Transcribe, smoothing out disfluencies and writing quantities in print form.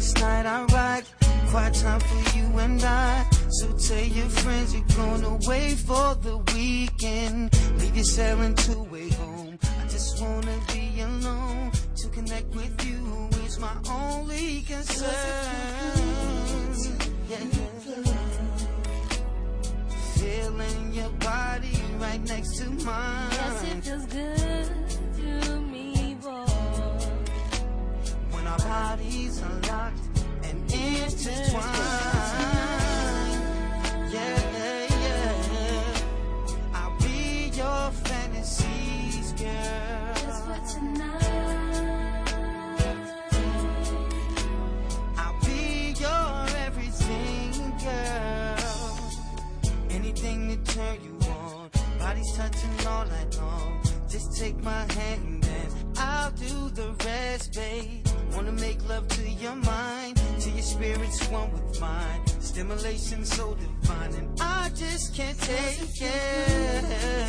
this night I rock. Quiet time for you and I. So tell your friends you're going away for the weekend. Leave your sailing to way home. I just wanna be alone. To connect with you is my only concern. Yeah. Feeling your body right next to mine. Yes, it feels good to me, boy. When our bodies are locked and intertwined. Yeah, yeah. I'll be your fantasies, girl. Just for tonight. I'll be your everything, girl. Anything to turn you on. Bodies touching all night long. Just take my hand and I'll do the rest, babe. Wanna make love to your mind, till your spirit's one with mine. Stimulation so divine, and I just can't take it.